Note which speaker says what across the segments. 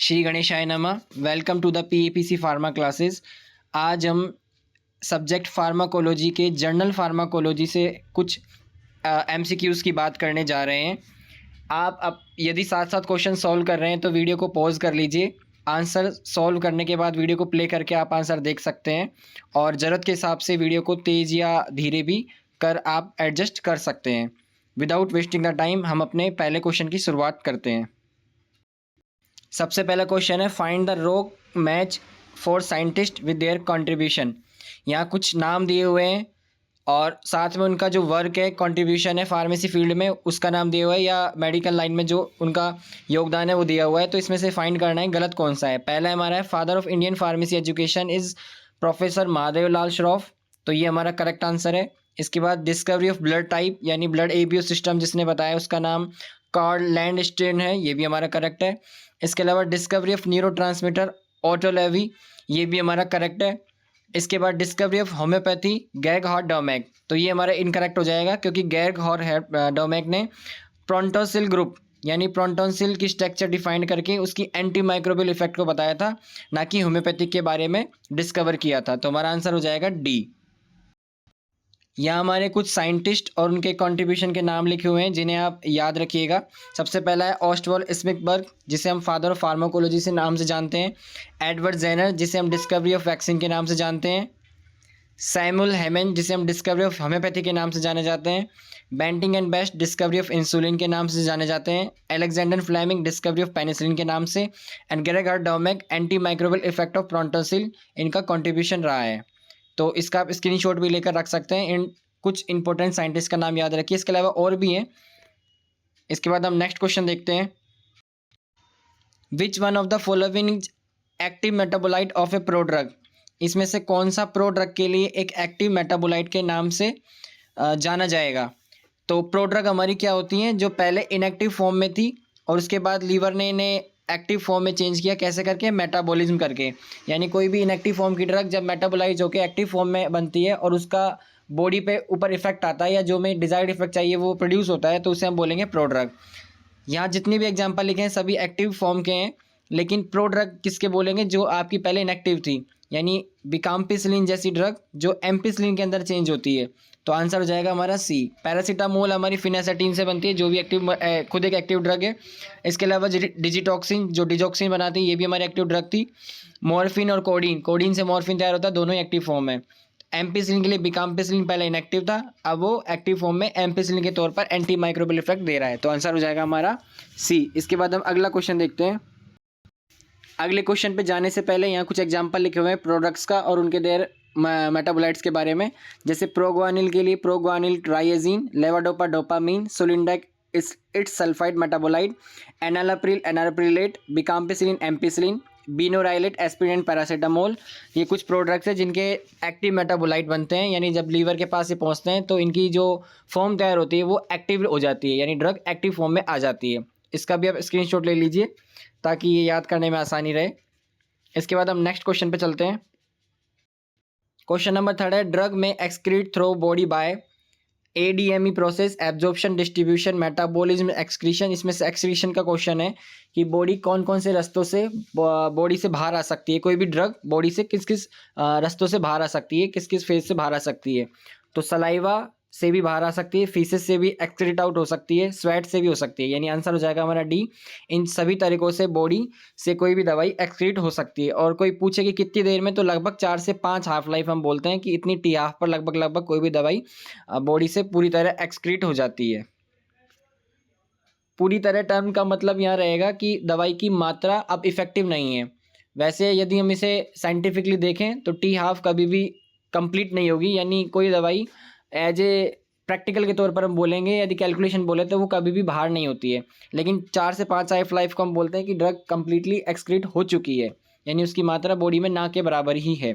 Speaker 1: श्री गणेशाय नमः। Welcome to the PAPC pharma classes. आज हम सब्जेक्ट फार्माकोलॉजी के जर्नल फार्माकोलॉजी से कुछ एमसीक्यूज़ की बात करने जा रहे हैं। आप अब यदि साथ साथ क्वेश्चन सॉल्व कर रहे हैं तो वीडियो को पॉज कर लीजिए। आंसर सॉल्व करने के बाद वीडियो को प्ले करके आप आंसर देख सकते हैं और ज़रूरत के हिसाब से वीडियो को तेज़ या धीरे भी कर आप एडजस्ट कर सकते हैं। विदाउट वेस्टिंग द टाइम हम अपने पहले क्वेश्चन की शुरुआत करते हैं। सबसे पहला क्वेश्चन है, find the row match for scientist with their contribution. यहाँ कुछ नाम दिए हुए हैं और साथ में उनका जो वर्क है, कंट्रीब्यूशन है फार्मेसी फील्ड में, उसका नाम दिया हुआ है या मेडिकल लाइन में जो उनका योगदान है वो दिया हुआ है। तो इसमें से फाइंड करना है गलत कौन सा है। पहला हमारा है, father of Indian pharmacy education is professor Mahadev Lal Shroff, तो ये हमारा करेक्ट आंसर है। इसके बाद डिस्कवरी ऑफ ब्लड टाइप यानी ब्लड एबीओ सिस्टम जिसने बताया उसका नाम कार्ल लैंडस्टेन है, ये भी हमारा करेक्ट है। इसके अलावा discovery of neuro transmitter Otto Loewi, ये भी हमारा करेक्ट है। इसके बाद डिस्कवरी ऑफ होम्योपैथी गेर्गहार्ड डोमेक, तो ये हमारा इनकरेक्ट हो जाएगा क्योंकि गेर्गहार्ड डोमेक ने प्रोटोसिल ग्रुप यानी प्रोटोसिल की स्ट्रक्चर डिफाइन करके उसकी एंटी माइक्रोबियल इफेक्ट को बताया था, ना कि होम्योपैथिक के बारे में डिस्कवर किया था। तो हमारा आंसर हो जाएगा डी। यहाँ हमारे कुछ साइंटिस्ट और उनके कंट्रीब्यूशन के नाम लिखे हुए हैं जिन्हें आप याद रखिएगा। सबसे पहला है ऑस्टवॉल्ड स्मिथबर्ग, जिसे हम फादर ऑफ फार्माकोलॉजी से नाम से जानते हैं। एडवर्ड जेनर, जिसे हम डिस्कवरी ऑफ वैक्सीन के नाम से जानते हैं। सैमुअल हेमन, जिसे हम डिस्कवरी ऑफ होम्योपैथी के नाम से जाने जाते हैं। Banting and Best, discovery of insulin के नाम से जाने जाते हैं। Alexander Fleming, discovery of penicillin के नाम से। एंड गेर्गहार्ड Domagk, anti microbial effect of prontosil, इनका कॉन्ट्रीब्यूशन रहा है। तो इसका आप स्क्रीनशॉट भी लेकर रख सकते हैं। इन कुछ इंपॉर्टेंट साइंटिस्ट का नाम याद रखिए, इसके अलावा और भी हैं। इसके बाद हम नेक्स्ट क्वेश्चन देखते हैं। Which one of the following active metabolite of A pro drug, इसमें से कौन सा प्रो ड्रग के लिए एक एक्टिव मेटाबोलाइट के नाम से जाना जाएगा। तो प्रो ड्रग हमारी क्या होती हैं, जो पहले इनएक्टिव फॉर्म में थी और उसके बाद लीवर ने इन्हें एक्टिव फॉर्म में चेंज किया। कैसे करके, मेटाबॉलिज्म करके। यानी कोई भी इनएक्टिव फॉर्म की ड्रग जब मेटाबोलाइज होकर एक्टिव फॉर्म में बनती है और उसका बॉडी पे ऊपर इफेक्ट आता है या जो में डिजायर्ड इफेक्ट चाहिए वो प्रोड्यूस होता है, तो उसे हम बोलेंगे प्रो ड्रग। यहाँ जितनी भी एग्जांपल लिखे हैं सभी एक्टिव फॉर्म के हैं, लेकिन प्रो ड्रग किसके बोलेंगे, जो आपकी पहले इनएक्टिव थी, यानी बिकाम्पिसिलिन जैसी ड्रग जो एम्पिसिलिन के अंदर चेंज होती है। तो आंसर हो जाएगा हमारा सी। पैरासीटामोल हमारी फिनासेटिन से बनती है, जो भी एक्टिव खुद एक एक्टिव ड्रग है। इसके अलावा डिजिटॉक्सिन जो डिजॉक्सिन बनाती है, ये भी हमारी एक्टिव ड्रग थी। मॉर्फिन और कोडीन से मॉर्फिन तैयार होता है, दोनों ही एक्टिव फॉर्म है। एम्पिसिलिन के लिए बिकाम्पिसिलिन पहले इनएक्टिव था, अब वो एक्टिव फॉर्म में एम्पिसिलिन के तौर पर एंटी माइक्रोबियल इफेक्ट दे रहा है। तो आंसर हो जाएगा हमारा सी। इसके बाद हम अगला क्वेश्चन देखते हैं। अगले क्वेश्चन पे जाने से पहले यहाँ कुछ एग्जांपल लिखे हुए हैं प्रोडक्ट्स का और उनके देर मेटाबोलाइट्स के बारे में। जैसे प्रोग्वानिल के लिए proguanil triazine, levodopa dopamine, sulindac its sulphide metabolite, enalapril enalaprilat, bacampicillin ampicillin, benorylate aspirin paracetamol, ये कुछ प्रोडक्ट्स हैं जिनके एक्टिव मेटाबोलाइट बनते हैं। यानी जब लीवर के पास ये पहुंचते हैं तो इनकी जो फॉर्म तैयार होती है वो एक्टिव हो जाती है, यानी ड्रग एक्टिव फॉर्म में आ जाती है। इसका भी आप स्क्रीनशॉट ले लीजिए ताकि ये याद करने में आसानी रहे। इसके बाद हम नेक्स्ट क्वेश्चन पे चलते हैं। क्वेश्चन नंबर 3 है, ड्रग में excrete through body by ADME process, absorption, distribution, metabolism, excretion. इसमें से एक्सक्रीशन का क्वेश्चन है कि बॉडी कौन कौन से रास्तों से बॉडी से बाहर आ सकती है, कोई भी ड्रग बॉडी से किस किस रास्तों से बाहर आ सकती है, किस किस फेज से बाहर आ सकती है। तो सलाइवा से भी बाहर आ सकती है, फीसेस से भी एक्सक्रीट आउट हो सकती है, स्वेट से भी हो सकती है। यानी आंसर हो जाएगा हमारा डी। इन सभी तरीकों से बॉडी से कोई भी दवाई एक्सक्रीट हो सकती है। और कोई पूछे कि कितनी देर में, तो लगभग 4 से 5 हाफ लाइफ हम बोलते हैं कि इतनी टी हाफ पर लगभग कोई भी दवाई बॉडी से पूरी तरह एक्सक्रीट हो जाती है। पूरी तरह टर्म का मतलब यहाँ रहेगा कि दवाई की मात्रा अब इफेक्टिव नहीं है। वैसे यदि हम इसे साइंटिफिकली देखें तो टी हाफ कभी भी कंप्लीट नहीं होगी, यानी कोई दवाई एज ए प्रैक्टिकल के तौर पर हम बोलेंगे, यदि कैलकुलेशन बोले तो वो कभी भी बाहर नहीं होती है। लेकिन 4 से 5 हाफ लाइफ को हम बोलते हैं कि ड्रग कंप्लीटली एक्सक्रीट हो चुकी है, यानी उसकी मात्रा बॉडी में ना के बराबर ही है।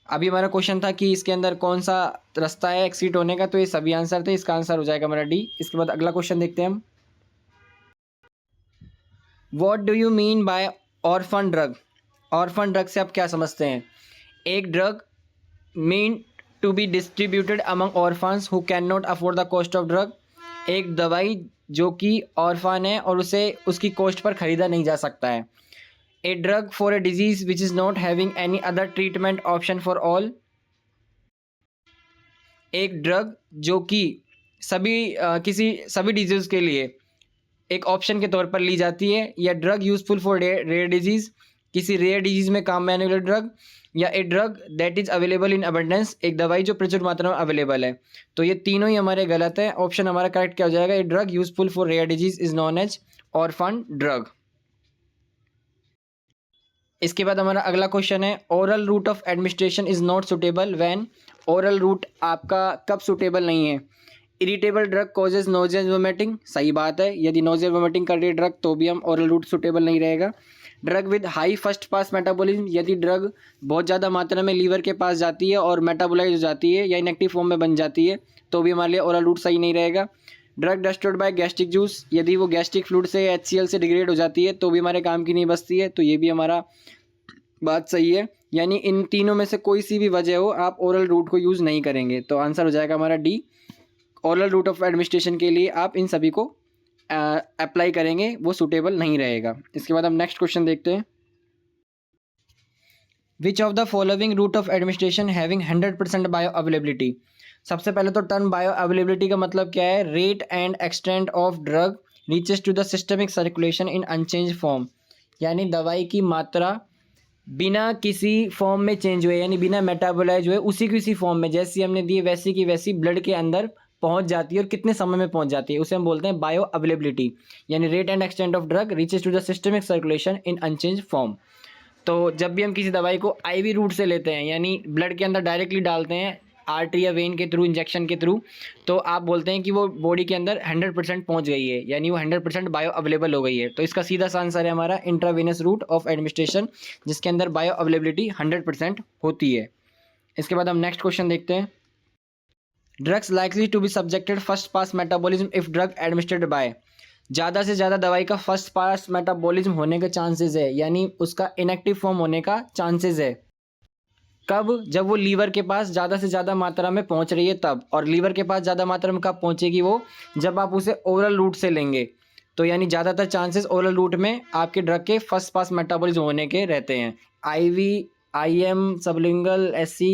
Speaker 1: अभी हमारा क्वेश्चन था कि इसके अंदर कौन सा रास्ता है एक्सक्रीट होने का, तो ये सभी आंसर थे, इसका आंसर हो जाएगा हमारा डी। इसके बाद अगला क्वेश्चन देखते हैं हम। What do you mean by orphan drug. Orphan drug से आप क्या समझते हैं। एक drug mean to be distributed among orphans who cannot afford the cost of drug, एक दवाई जो कि ऑर्फन है और उसे उसकी कॉस्ट पर खरीदा नहीं जा सकता है। A drug for a disease which is not having any other treatment option for all. एक ड्रग जो कि सभी डिजीज़ के लिए एक ऑप्शन के तौर पर ली जाती है, या drug useful for rare disease, किसी रेयर डिजीज़ में काम में आने वाली ड्रग, या a drug that is available in abundance, एक दवाई जो प्रचुर मात्रा में अवेलेबल है। तो ये तीनों ही हमारे गलत है। ऑप्शन हमारा करेक्ट क्या हो जाएगा? A drug useful for rare disease is known as orphan drug. इसके बाद हमारा अगला क्वेश्चन है, oral route of administration is not suitable when. Oral route आपका कब सुटेबल नहीं है? Irritable drug causes nausea vomiting, सही बात है। यदि नोजिया वोमिटिंग कर रही है ड्रग तो भी हम ओरल रूट सुटेबल नहीं रहेगा। Drug with high first pass metabolism, यदि ड्रग बहुत ज़्यादा मात्रा में लीवर के पास जाती है और मेटाबोलाइज हो जाती है या इनएक्टिव फॉर्म में बन जाती है तो भी हमारे लिए ओरल रूट सही नहीं रहेगा। Drug destroyed by gastric juice, यदि वो गैस्ट्रिक फ्लूइड से HCl से डिग्रेड हो जाती है तो भी हमारे काम की नहीं बचती है, तो ये भी हमारा बात सही है। यानी इन तीनों में से कोई सी भी वजह हो आप ओरल रूट को यूज़ नहीं करेंगे, तो आंसर हो जाएगा हमारा D. Oral route of administration के लिए आप इन सभी को अप्लाई करेंगे, वो सूटेबल नहीं रहेगा। इसके बाद हम नेक्स्ट क्वेश्चन देखते हैं, which of the following route of administration having 100% bioavailability. सबसे पहले तो टर्म बायो अवेलेबिलिटी का मतलब क्या है? Rate and extent of drug reaches to the systemic circulation in unchange form, यानी दवाई की मात्रा बिना किसी फॉर्म में चेंज हुए, यानी बिना मेटाबोलाइज हुए उसी की उसी फॉर्म में जैसी हमने दी वैसी की वैसी ब्लड के अंदर पहुंच जाती है और कितने समय में पहुंच जाती है, उसे हम बोलते हैं बायो अवेलेबिलिटी। यानी rate and extent of drug reaches to the systemic circulation in unchange form. तो जब भी हम किसी दवाई को IV रूट से लेते हैं, यानी ब्लड के अंदर डायरेक्टली डालते हैं आर्टरी या वेन के थ्रू, इंजेक्शन के थ्रू, तो आप बोलते हैं कि वो बॉडी के अंदर 100% पहुंच गई है, यानी वो 100% बायो अवेलेबल हो गई है। तो इसका सीधा सा आंसर है हमारा इंट्रावेनस रूट ऑफ एडमिनिस्ट्रेशन, जिसके अंदर बायो अवेलेबिलिटी 100% होती है। इसके बाद हम नेक्स्ट क्वेश्चन देखते हैं, drugs likely to be subjected first pass metabolism if drug administered by. ज़्यादा से ज़्यादा दवाई का फर्स्ट पास मेटाबॉलिज्म होने के चांसेस है, यानी उसका इनएक्टिव फॉर्म होने का चांसेस है। कब? जब वो लीवर के पास ज़्यादा से ज़्यादा मात्रा में पहुंच रही है तब। और लीवर के पास ज़्यादा मात्रा में कब पहुंचेगी वो? जब आप उसे ओरल रूट से लेंगे। तो यानी ज़्यादातर चांसेस ओरल रूट में आपके ड्रग के फर्स्ट पास मेटाबॉलिज्म होने के रहते हैं। IV, IM, सबलिंगल, SC,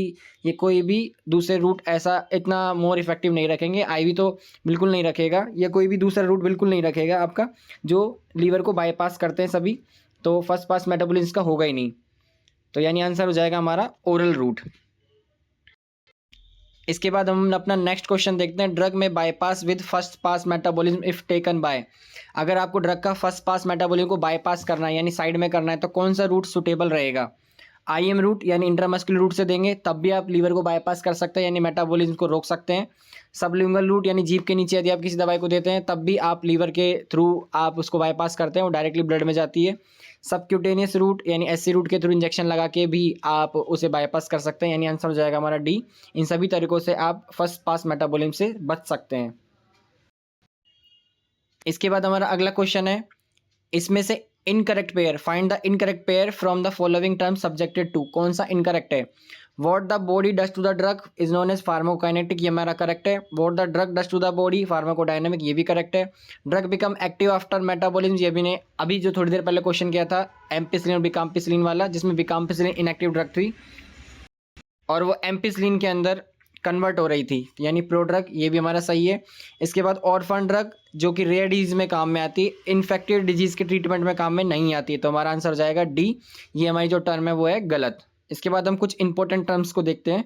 Speaker 1: ये कोई भी दूसरे रूट ऐसा इतना मोर इफेक्टिव नहीं रखेंगे। IV तो बिल्कुल नहीं रखेगा, या कोई भी दूसरा रूट बिल्कुल नहीं रखेगा आपका, जो लीवर को बाईपास करते हैं सभी, तो फर्स्ट पास मेटाबॉलिज्म का होगा ही नहीं। तो यानी आंसर हो जाएगा हमारा ओरल रूट। इसके बाद हम अपना नेक्स्ट क्वेश्चन देखते हैं, ड्रग में bypass with first pass metabolism if taken by. अगर आपको ड्रग का फर्स्ट पास मेटाबॉलिज्म को बाईपास करना है, यानी साइड में करना है, तो कौन सा रूट सुटेबल रहेगा? IM रूट यानी इंट्रामस्कुलर रूट से देंगे तब भी आप लीवर को बाईपास कर सकते हैं, यानी मेटाबॉलिज्म को रोक सकते हैं। सबलिंगुअल रूट यानी जीभ के नीचे यदि आप किसी दवाई को देते हैं तब भी आप लीवर के थ्रू आप उसको बाईपास करते हैं, वो डायरेक्टली ब्लड में जाती है। सबक्यूटेनियस रूट यानी SC रूट के थ्रू इंजेक्शन लगा के भी आप उसे बाईपास कर सकते हैं, यानी आंसर हो जाएगा हमारा डी। इन सभी तरीकों से आप फर्स्ट पास मेटाबॉलिज्म से बच सकते हैं। इसके बाद हमारा अगला क्वेश्चन है, इसमें से incorrect pair, find the incorrect pair from the following term subjected to. कौन सा इनकरेक्ट है? What the body does to the drug is known as pharmacokinetic, ये हमारा करेक्ट है। What the drug does to the body pharmacodynamic, ये भी correct है। Drug become active after metabolism, ये भी ने अभी जो थोड़ी देर पहले क्वेश्चन किया था एम्पिसिलिन और बिकाम्पिसिलिन वाला, जिसमें बिकाम्पिसिलिन इनएक्टिव ड्रग थी और वो एम्पिसिलिन के अंदर कन्वर्ट हो रही थी, यानी प्रो ड्रग, ये भी हमारा सही है। इसके बाद ऑर्फन ड्रग जो कि रेयर डिजीज में काम में आती है, इन्फेक्टेड डिजीज के ट्रीटमेंट में काम में नहीं आती है, तो हमारा आंसर हो जाएगा डी। ये हमारी जो टर्म है वो है गलत। इसके बाद हम कुछ इंपॉर्टेंट टर्म्स को देखते हैं,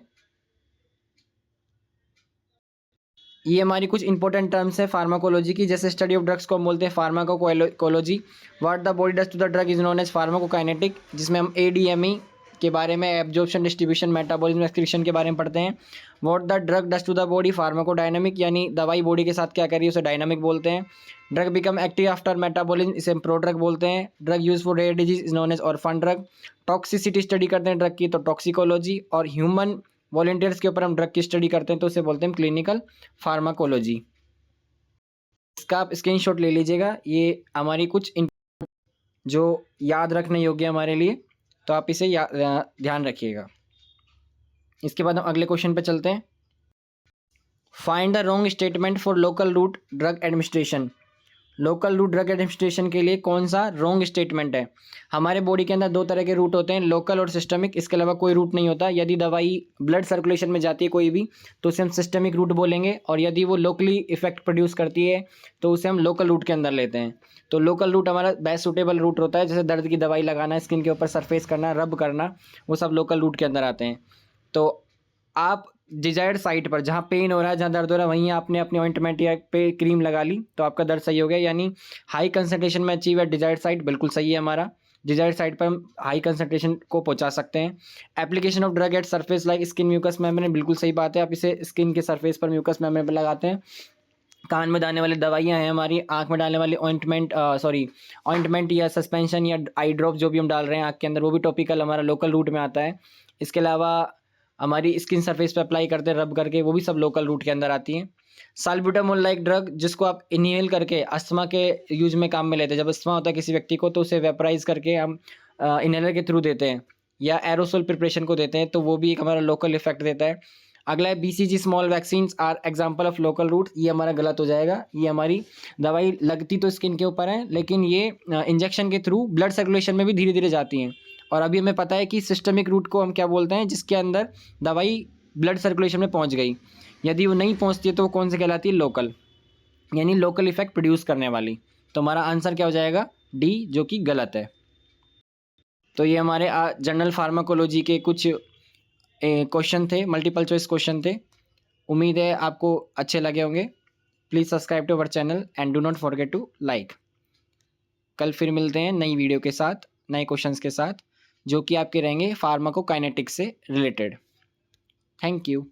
Speaker 1: ये हमारी कुछ इंपॉर्टेंट टर्म्स है फार्माकोलॉजी की, जैसे स्टडी ऑफ ड्रग्स को हम बोलते हैं pharmacology. What the body does to the drug is known as pharmacokinetic, जिसमें हम ADME के बारे में, एब्जॉर्प्शन, डिस्ट्रीब्यूशन, मेटाबॉलिज्म, एक्सक्रीशन के बारे में पढ़ते हैं। What the drug does to the body pharmacodynamic, यानी दवाई बॉडी के साथ क्या कर रही है उसे डायनामिक बोलते हैं। Drug become active after metabolism, इसे हम प्रो ड्रग बोलते हैं। Drug use for rare disease is known as orphan drug. Toxicity study करते हैं ड्रग की तो टॉक्सिकोलॉजी, और ह्यूमन वॉलंटियर्स के ऊपर हम ड्रग की स्टडी करते हैं तो उसे बोलते हैं क्लिनिकल फार्माकोलॉजी। इसका आप स्क्रीनशॉट ले लीजिएगा, ये हमारी कुछ जो याद रखने योग्य हमारे लिए, तो आप इसे ध्यान रखिएगा। इसके बाद हम अगले क्वेश्चन पे चलते हैं, find the wrong statement for local route drug administration. Local route drug administration के लिए कौन सा रॉन्ग स्टेटमेंट है? हमारे बॉडी के अंदर दो तरह के रूट होते हैं, लोकल और सिस्टमिक। इसके अलावा कोई रूट नहीं होता। यदि दवाई ब्लड सर्कुलेशन में जाती है कोई भी, तो उसे हम सिस्टमिक रूट बोलेंगे, और यदि वो लोकली इफेक्ट प्रोड्यूस करती है तो उसे हम लोकल रूट के अंदर लेते हैं। तो लोकल रूट हमारा बेस्ट सूटेबल रूट होता है, जैसे दर्द की दवाई लगाना, स्किन के ऊपर सरफेस करना, रब करना, वो सब लोकल रूट के अंदर आते हैं। तो आप डिजायर्ड साइट पर जहाँ पेन हो रहा है, जहाँ दर्द हो रहा है, वहीं आपने अपनी ऑइंटमेंट या पे क्रीम लगा ली तो आपका दर्द सही हो गया। यानी हाई कंसंट्रेशन में अचीव है डिजायर्ड साइट, बिल्कुल सही है हमारा। डिजायर्ड साइट पर हम हाई कंसंट्रेशन को पहुंचा सकते हैं। Application of drug at surface like skin mucous membrane, बिल्कुल सही बात है। आप इसे स्किन के सरफेस पर म्यूकस मेम्ब्रेन पर लगाते हैं। कान में डालने वाली दवाइयाँ हैं हमारी, आँख में डालने वाली ऑइंटमेंट या सस्पेंशन या आई ड्रॉप जो भी हम डाल रहे हैं आँख के अंदर, वो भी टॉपिकल हमारा लोकल रूट में आता है। इसके अलावा हमारी स्किन सरफेस पे अप्लाई करते हैं रब करके, वो भी सब लोकल रूट के अंदर आती हैं। साल्ब्यूटामोल लाइक ड्रग, जिसको आप इनहेल करके अस्थमा के यूज में काम में लेते हैं। जब अस्थमा होता है किसी व्यक्ति को तो उसे वेपराइज करके हम इनहेलर के थ्रू देते हैं, या एरोसोल प्रिपरेशन को देते हैं, तो वो भी एक हमारा लोकल इफेक्ट देता है। अगला है BCG small vaccines are example of local route. ये हमारा गलत हो जाएगा। ये हमारी दवाई लगती तो स्किन के ऊपर है, लेकिन ये इंजेक्शन के थ्रू ब्लड सर्कुलेशन में भी धीरे धीरे जाती हैं। और अभी हमें पता है कि सिस्टमिक रूट को हम क्या बोलते हैं, जिसके अंदर दवाई ब्लड सर्कुलेशन में पहुंच गई। यदि वो नहीं पहुंचती है तो वो कौन सी कहलाती है? लोकल, यानी लोकल इफेक्ट प्रोड्यूस करने वाली। तो हमारा आंसर क्या हो जाएगा? डी, जो कि गलत है। तो ये हमारे जनरल फार्माकोलॉजी के कुछ क्वेश्चन थे, मल्टीपल चॉइस क्वेश्चन थे। उम्मीद है आपको अच्छे लगे होंगे। Please subscribe to our channel and do not forget to like. कल फिर मिलते हैं नई वीडियो के साथ, नए क्वेश्चंस के साथ, जो कि आपके रहेंगे फार्माकोकाइनेटिक्स से रिलेटेड। Thank you.